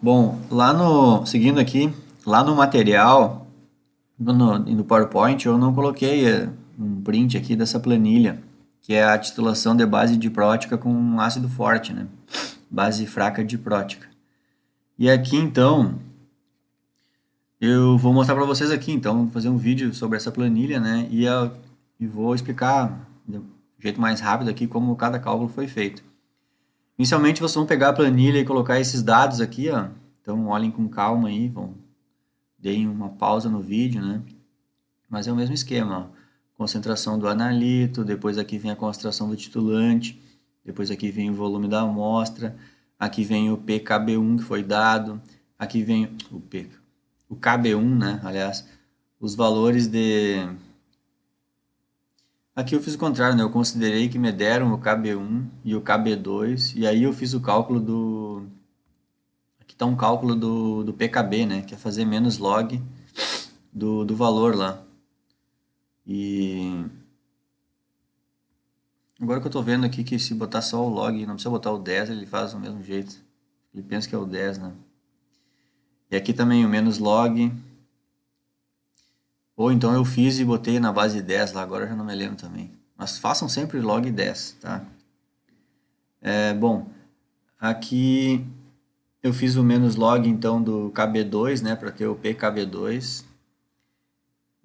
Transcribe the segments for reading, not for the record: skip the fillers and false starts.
Bom, seguindo aqui, lá no material, no PowerPoint, eu não coloquei um print aqui dessa planilha, que é a titulação de base diprótica com ácido forte, né? Base fraca diprótica. E aqui, então, eu vou mostrar para vocês aqui, então, vou fazer um vídeo sobre essa planilha, né? E vou explicar de um jeito mais rápido aqui como cada cálculo foi feito. Inicialmente, vocês vão pegar a planilha e colocar esses dados aqui, ó. Então, olhem com calma aí, deem uma pausa no vídeo, né? Mas é o mesmo esquema, ó. Concentração do analito, depois aqui vem a concentração do titulante, depois aqui vem o volume da amostra, aqui vem o pKb1 que foi dado, aqui vem o KB1, né? Aliás, os valores de... Aqui eu fiz o contrário, né? Eu considerei que me deram o KB1 e o KB2, e aí eu fiz o cálculo do... Aqui está um cálculo do PKB, né? Que é fazer menos log do valor lá. E agora que eu estou vendo aqui que se botar só o log, não precisa botar o 10, ele faz do mesmo jeito. Ele pensa que é o 10, né? E aqui também o menos log. Ou então eu fiz e botei na base 10 lá, agora eu já não me lembro também. Mas façam sempre log 10, tá? Bom, aqui eu fiz o menos log então do KB2, né? Para ter o PKB2.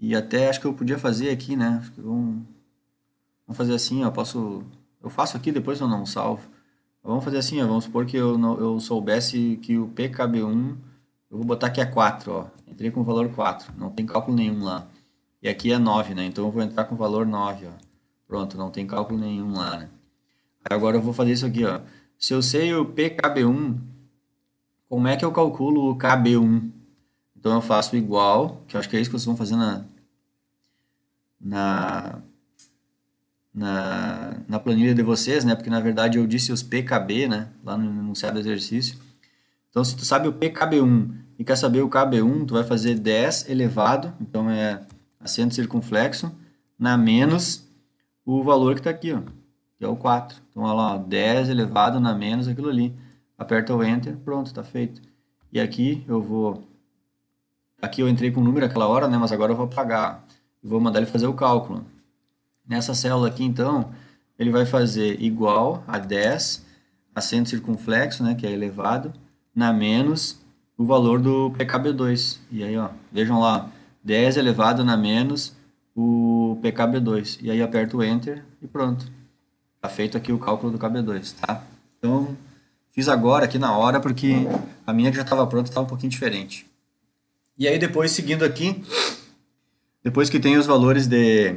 E até acho que eu podia fazer aqui, né? Acho que vamos fazer assim, ó, eu faço aqui, depois eu não salvo. Vamos fazer assim, ó, vamos supor que eu soubesse que o PKB1, eu vou botar aqui é 4, ó. Entrei com o valor 4, não tem cálculo nenhum lá. E aqui é 9, né? Então eu vou entrar com o valor 9, ó. Pronto, não tem cálculo nenhum lá, né? Agora eu vou fazer isso aqui, ó. Se eu sei o PKB1, como é que eu calculo o KB1? Então eu faço igual, que eu acho que é isso que vocês vão fazer na, na planilha de vocês, né? Porque na verdade eu disse os PKB, né? Lá no enunciado do exercício. Então se tu sabe o PKB1 e quer saber o KB1, tu vai fazer 10 elevado, então é acento circunflexo, na menos o valor que está aqui, ó, que é o 4. Então olha lá, ó, 10 elevado na menos aquilo ali. Aperta o Enter, pronto, está feito. E aqui Aqui eu entrei com o número naquela hora, né? Mas agora eu vou apagar. E vou mandar ele fazer o cálculo. Nessa célula aqui, então, ele vai fazer igual a 10, acento circunflexo, né, que é elevado, na menos o valor do PKB2. E aí, ó, vejam lá, 10 elevado na menos o PKB2. E aí aperto o Enter e pronto. Está feito aqui o cálculo do KB2, tá? Então, fiz agora, aqui na hora, porque a minha que já estava pronta estava um pouquinho diferente. E aí depois, seguindo aqui, depois que tem os valores de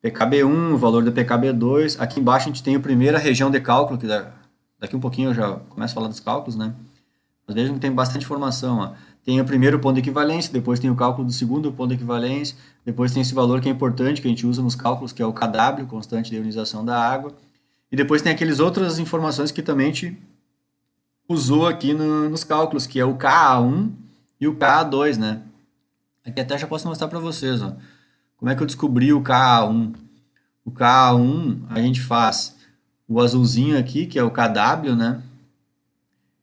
PKB1, o valor do PKB2. Aqui embaixo a gente tem a primeira região de cálculo, que daqui um pouquinho eu já começo a falar dos cálculos, né? Mas vejam que tem bastante informação. Ó. Tem o primeiro ponto de equivalência, depois tem o cálculo do segundo ponto de equivalência, depois tem esse valor que é importante, que a gente usa nos cálculos, que é o KW, constante de ionização da água. E depois tem aquelas outras informações que também a gente usou aqui nos cálculos, que é o KA1 e o KA2, né? Aqui até já posso mostrar para vocês, ó. Como é que eu descobri o KA1? O KA1 a gente faz o azulzinho aqui, que é o KW, né?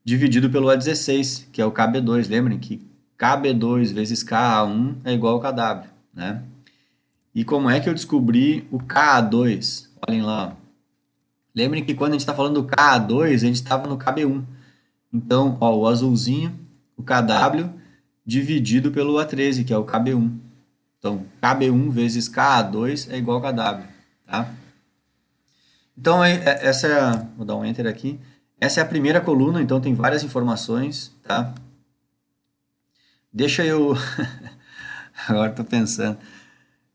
Dividido pelo A16, que é o KB2. Lembrem que KB2 vezes KA1 é igual ao KW, né? E como é que eu descobri o KA2? Olhem lá. Lembrem que quando a gente está falando do KA2, a gente estava no KB1. Então, ó, o azulzinho, o KW, dividido pelo A13, que é o KB1. Então, KB1 vezes KA2 é igual a KW, tá? Então, essa é vou dar um Enter aqui. Essa é a primeira coluna, então tem várias informações, tá? Deixa eu... Agora estou pensando.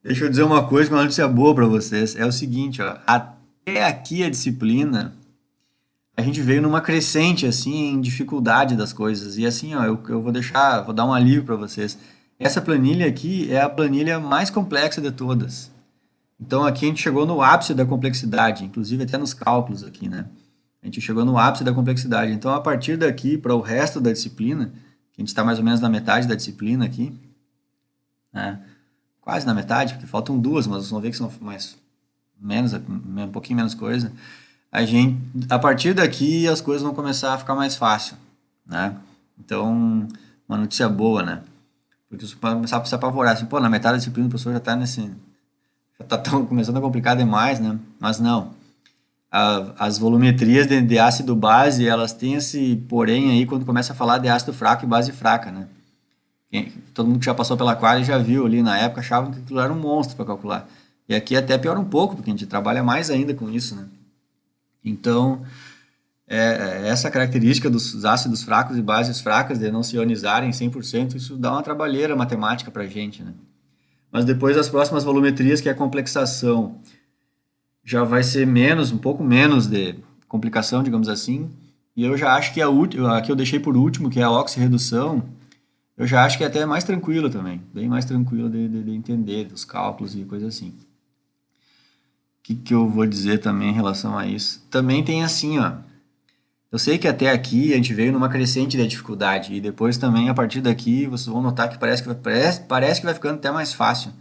Deixa eu dizer uma coisa, uma notícia boa para vocês. É o seguinte, ó, até aqui a disciplina, a gente veio numa crescente, assim, em dificuldade das coisas. E assim, ó, eu vou dar um alívio para vocês. Essa planilha aqui é a planilha mais complexa de todas. Então aqui a gente chegou no ápice da complexidade, inclusive até nos cálculos aqui, né? A gente chegou no ápice da complexidade. Então a partir daqui para o resto da disciplina, que a gente está mais ou menos na metade da disciplina aqui, né? Quase na metade, porque faltam duas, mas vocês vão ver que são um pouquinho menos coisa. A partir daqui as coisas vão começar a ficar mais fácil, né? Então, uma notícia boa, né? Porque você pode começar a se apavorar, assim, pô, na metade da disciplina o professor já tá nesse... Já tá tão, começando a complicar demais, né? Mas não. As volumetrias de ácido base, elas têm esse porém aí quando começa a falar de ácido fraco e base fraca, né? Todo mundo que já passou pela quadra já viu ali na época, achavam que aquilo era um monstro para calcular. E aqui até piora um pouco, porque a gente trabalha mais ainda com isso, né? Então, essa característica dos ácidos fracos e bases fracas de não se ionizarem 100%, isso dá uma trabalheira matemática para a gente, né? Mas depois as próximas volumetrias, que é a complexação, já vai ser menos, um pouco menos de complicação, digamos assim. E eu já acho que a que eu deixei por último, que é a oxirredução, eu já acho que é até mais tranquilo também, bem mais tranquilo de entender, dos cálculos e coisa assim. O que eu vou dizer também em relação a isso? Também tem assim, ó. Eu sei que até aqui a gente veio numa crescente da dificuldade e depois também a partir daqui vocês vão notar que parece que vai ficando até mais fácil.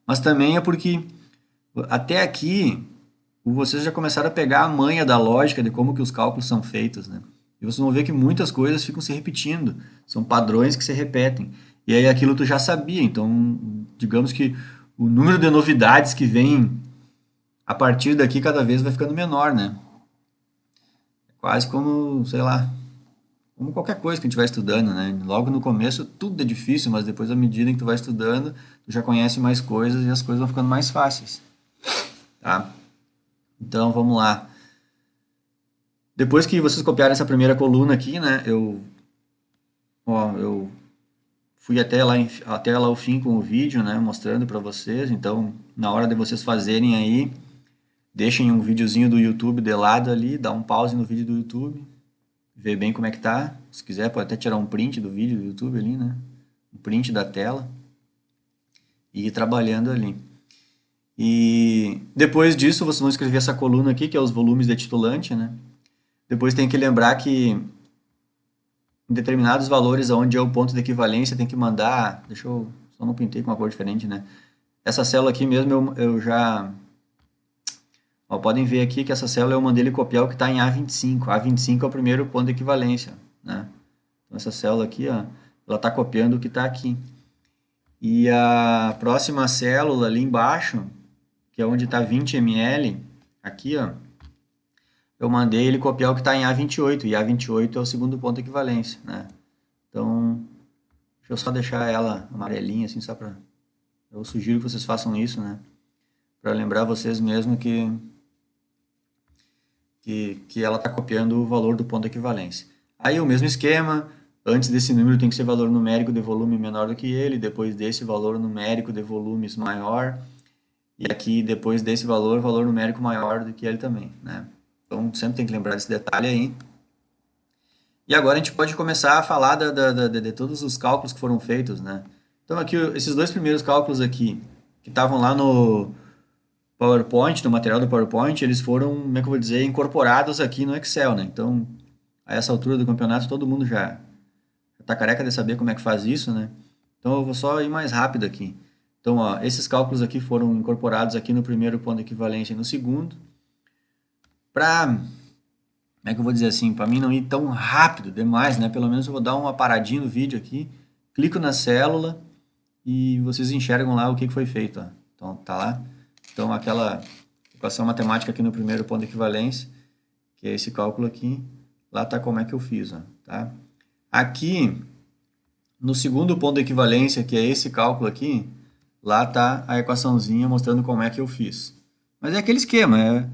Mas também é porque até aqui vocês já começaram a pegar a manha da lógica de como que os cálculos são feitos, né? E vocês vão ver que muitas coisas ficam se repetindo, são padrões que se repetem. E aí aquilo tu já sabia, então digamos que o número de novidades que vem a partir daqui cada vez vai ficando menor, né? É quase como, sei lá, como qualquer coisa que a gente vai estudando, né? Logo no começo tudo é difícil, mas depois à medida que tu vai estudando, tu já conhece mais coisas e as coisas vão ficando mais fáceis, tá? Então vamos lá. Depois que vocês copiarem essa primeira coluna aqui, né? Eu fui até lá o fim com o vídeo, né? Mostrando para vocês. Então, na hora de vocês fazerem aí, deixem um videozinho do YouTube de lado ali, dá um pause no vídeo do YouTube, ver bem como é que tá. Se quiser, pode até tirar um print do vídeo do YouTube ali, né? Um print da tela e ir trabalhando ali. E depois disso, vocês vão escrever essa coluna aqui, que é os volumes de titulante, né? Depois tem que lembrar que em determinados valores onde é o ponto de equivalência tem que mandar, deixa eu, só não pintei com uma cor diferente, né? Essa célula aqui mesmo eu já, ó, podem ver aqui que essa célula eu mandei ele copiar o que está em A25. A25 é o primeiro ponto de equivalência, né? Então essa célula aqui, ó, ela está copiando o que está aqui. E a próxima célula ali embaixo, que é onde está 20 ml, aqui, ó, eu mandei ele copiar o que está em A28, e A28 é o segundo ponto de equivalência, né? Então, deixa eu só deixar ela amarelinha, assim, só para... Eu sugiro que vocês façam isso, né? Para lembrar vocês mesmo que ela está copiando o valor do ponto de equivalência. Aí o mesmo esquema, antes desse número tem que ser valor numérico de volume menor do que ele, depois desse valor numérico de volumes maior, e aqui depois desse valor numérico maior do que ele também, né? Então sempre tem que lembrar desse detalhe aí. E agora a gente pode começar a falar de todos os cálculos que foram feitos, né? Então aqui, esses dois primeiros cálculos aqui, que estavam lá no PowerPoint, no material do PowerPoint, eles foram, como é que eu vou dizer, incorporados aqui no Excel, né? Então, a essa altura do campeonato, todo mundo já está careca de saber como é que faz isso, né? Então, eu vou só ir mais rápido aqui. Então, ó, esses cálculos aqui foram incorporados aqui no primeiro ponto de equivalência e no segundo. Para, como é que eu vou dizer assim, para mim não ir tão rápido demais, né? Pelo menos eu vou dar uma paradinha no vídeo aqui, clico na célula e vocês enxergam lá o que foi feito, ó. Então, tá lá. Então, aquela equação matemática aqui no primeiro ponto de equivalência, que é esse cálculo aqui, lá está como é que eu fiz, ó, tá? Aqui, no segundo ponto de equivalência, que é esse cálculo aqui, lá está a equaçãozinha mostrando como é que eu fiz. Mas é aquele esquema,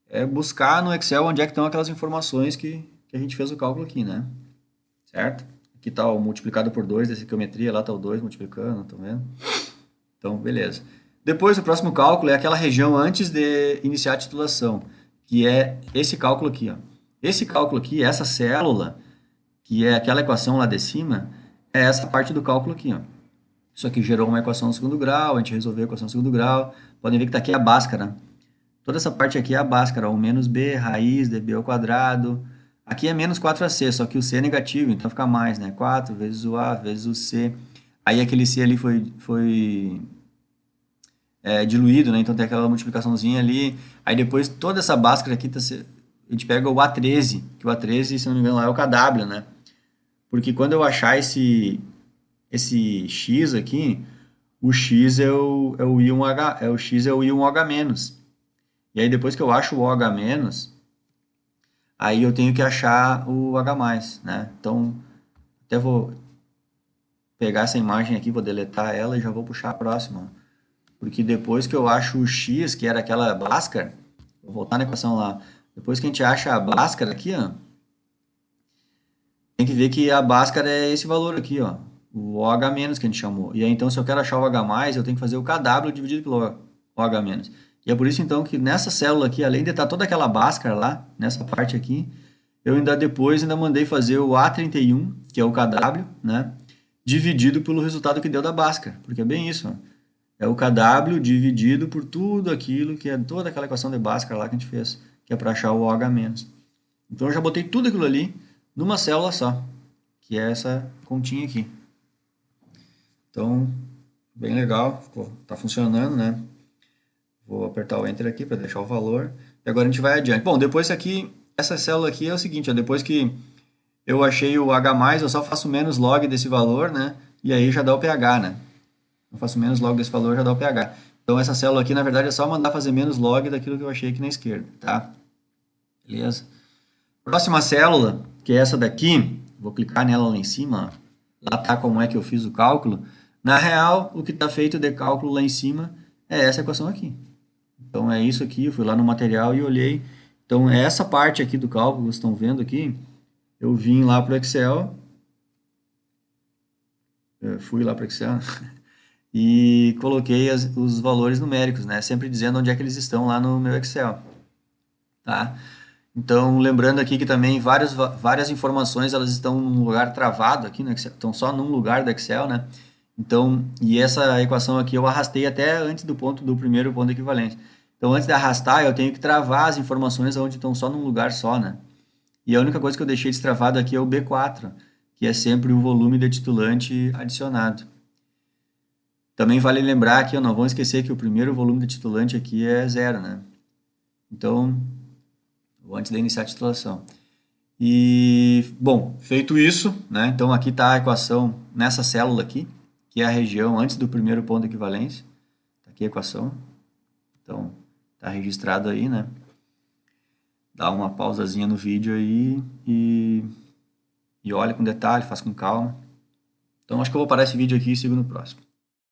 é buscar no Excel onde é que estão aquelas informações que a gente fez o cálculo aqui, né? Certo? Aqui está o multiplicado por 2 dessa geometria, lá está o 2 multiplicando, estão vendo? Então, beleza. Depois, o próximo cálculo é aquela região antes de iniciar a titulação, que é esse cálculo aqui, ó. Esse cálculo aqui, essa célula, que é aquela equação lá de cima, é essa parte do cálculo aqui, ó. Isso aqui gerou uma equação no segundo grau, a gente resolveu a equação no segundo grau. Podem ver que está aqui a Bhaskara. Toda essa parte aqui é a Bhaskara, o menos b raiz de b ao quadrado. Aqui é menos 4ac, só que o c é negativo, então fica mais, né? 4 vezes o a vezes o c. Aí aquele c ali foi diluído, né? Então tem aquela multiplicaçãozinha ali. Aí depois toda essa Bhaskara aqui, a gente pega o A13, que o A13, se não me engano, lá é o KW, né? porque quando eu achar esse X aqui, o X é o íon H, o X é o íon OH-. E aí depois que eu acho o OH-, aí eu tenho que achar o H+, né? Então, até vou pegar essa imagem aqui, vou deletar ela e já vou puxar a próxima. Porque depois que eu acho o X, que era aquela Bhaskara, vou voltar na equação lá. Depois que a gente acha a Bhaskara aqui, ó, tem que ver que a Bhaskara é esse valor aqui, ó, o OH- que a gente chamou. E aí, então, se eu quero achar o H+, eu tenho que fazer o KW dividido pelo OH-. E é por isso, então, que nessa célula aqui, além de estar toda aquela Bhaskara lá, nessa parte aqui, eu ainda depois mandei fazer o A31, que é o KW, né, dividido pelo resultado que deu da Bhaskara, porque é bem isso, ó. É o KW dividido por tudo aquilo que é toda aquela equação de Bhaskara lá que a gente fez, que é para achar o OH-. Então eu já botei tudo aquilo ali numa célula só, que é essa continha aqui. Então, bem legal, tá funcionando, né? Vou apertar o Enter aqui para deixar o valor. E agora a gente vai adiante. Bom, depois aqui, essa célula aqui é o seguinte, ó, depois que eu achei o H+, eu só faço menos log desse valor, né? E aí já dá o pH, né? Eu faço menos log desse valor, já dá o pH. Então essa célula aqui, na verdade, é só mandar fazer menos log daquilo que eu achei aqui na esquerda, tá? Beleza? Próxima célula, que é essa daqui, vou clicar nela lá em cima, ó. Lá tá como é que eu fiz o cálculo. Na real, o que está feito de cálculo lá em cima é essa equação aqui. Então é isso aqui, eu fui lá no material e olhei. Então essa parte aqui do cálculo, vocês estão vendo aqui, eu vim lá para o Excel, fui lá para o Excel e coloquei os valores numéricos, né? Sempre dizendo onde é que eles estão lá no meu Excel, tá? Então, lembrando aqui que também várias informações elas estão num lugar travado aqui no Excel, estão só num lugar do Excel, né? Então, e essa equação aqui eu arrastei até antes do primeiro ponto de equivalência. Então, antes de arrastar, eu tenho que travar as informações onde estão só num lugar só, né? E a única coisa que eu deixei destravado aqui é o B4, que é sempre o volume de titulante adicionado. Também vale lembrar que eu não vou esquecer que o primeiro volume de titulante aqui é zero, né? Então, antes de iniciar a titulação. E, bom, feito isso, né? Então aqui está a equação nessa célula aqui, que é a região antes do primeiro ponto de equivalência. Está aqui a equação. Então, está registrado aí, né? Dá uma pausazinha no vídeo aí e olha com detalhe, faz com calma. Então, acho que eu vou parar esse vídeo aqui e sigo no próximo.